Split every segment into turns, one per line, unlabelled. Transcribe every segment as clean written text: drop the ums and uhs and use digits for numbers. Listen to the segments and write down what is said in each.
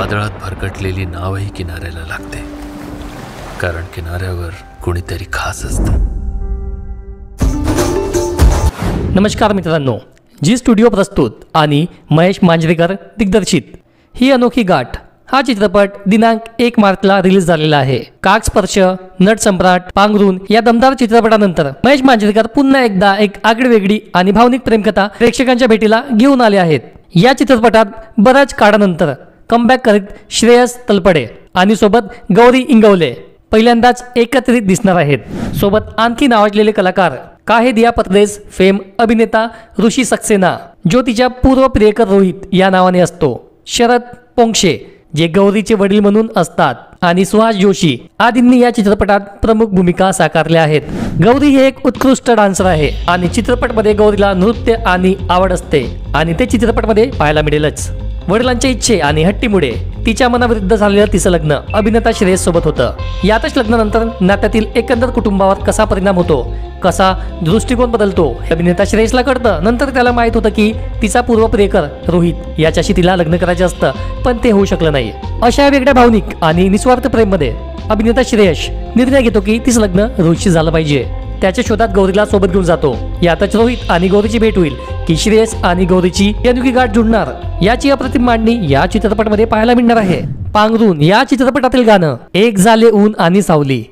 वादळात भरकटलेली नावही किनाऱ्याला लागते, कारण किनाऱ्यावर कोणीतरी खास असतं.
नमस्कार मित्रांनो, जी स्टुडिओ प्रस्तुत आणि महेश मांजरेकर दिग्दर्शित ही अनोखी गाठ हा चित्रपट दिनांक 1 मार्चला रिलीज झालेला आहे. काकस्पर्श, नटसम्राट, पांघरूण या दमदार चित्रपटानंतर महेश मांजरेकर पुन्हा एकदा एक आगळीवेगळी आणि भावनिक प्रेमकथा प्रेक्षकांच्या भेटीला घेऊन आले आहेत. या चित्रपटात बऱ्याच काळानंतर कमबॅक करीत श्रेयस तलपडे आणि सोबत गौरी इंगवले पहिल्यांदाच एकत्रित दिसणार आहेत. सोबत आणखी नावाजलेले कलाकार काहे दिया परदेस फेम अभिनेता ऋषी सक्सेना, जो तिच्या पूर्व प्रियकर रोहित या नावाने असतो, शरद पोंक्षे जे गौरीचे वडील म्हणून असतात आणि सुहास जोशी आदींनी या चित्रपटात प्रमुख भूमिका साकारल्या आहेत. गौरी ही एक उत्कृष्ट डान्सर आहे आणि चित्रपटमध्ये गौरीला नृत्य आणि आवड असते आणि ते चित्रपटमध्ये पाहायला मिळेलच. वडिलांच्या इच्छे आणि हट्टीमुळे तिच्या मनाविरुद्ध झालेलं तिचं लग्न अभिनेता श्रेयस सोबत होतं. यातच लग्नानंतर नात्यातील एकंदर कुटुंबावर कसा परिणाम होतो, कसा दृष्टिकोन बदलतो हे अभिनेता श्रेयसला कळतं. नंतर त्याला माहित होतं की तिचा पूर्व प्रियकर रोहित याच्याशी तिला लग्न करायचं असतं, पण ते होऊ शकलं नाही. अशा वेगळ्या भावनिक आणि निस्वार्थ प्रेममध्ये अभिनेता श्रेयस निर्णय घेतो की तिचं लग्न रोहितशी झालं पाहिजे. त्याच्या शोधात गौरीला सोबत घेऊन जातो. यातच रोहित आणि गौरीची भेट होईल की श्रेयस आणि गौरीची अनोखी गाठ जुळणार याची अप्रतिम मांडणी या चित्रपटामध्ये पाहायला मिळणार आहे. पांघरूण या चित्रपटातील गाणं एक झाले ऊन आणि सावली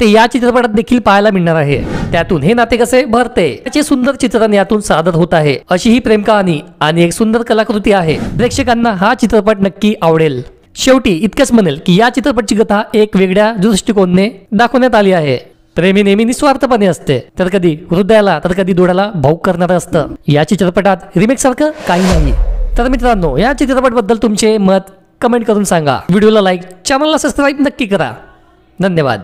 ते या चित्रपटात देखील पाहायला मिळणार आहे. त्यातून हे नाते कसे भरते याचे सुंदर चित्रण यातून सादर होत आहे. अशी ही प्रेम कहाणी आणि एक सुंदर कलाकृती आहे. प्रेक्षकांना हा चित्रपट नक्की आवडेल. शेवटी इतकंच म्हणेल की या चित्रपटाची कथा एक वेगळ्या दृष्टिकोनाने दाखवण्यात आली आहे. प्रेमी नेहमी निस्वार्थपणे असते, तर कधी हृदयाला तर कधी डोळ्याला भावुक करणारं असतं. या चित्रपटात रिमेक सारखं काही नाही. तर मित्रांनो, या चित्रपटाबद्दल तुमचे मत कमेंट करून सांगा. व्हिडिओला लाईक, चॅनलला सबस्क्राईब नक्की करा. धन्यवाद.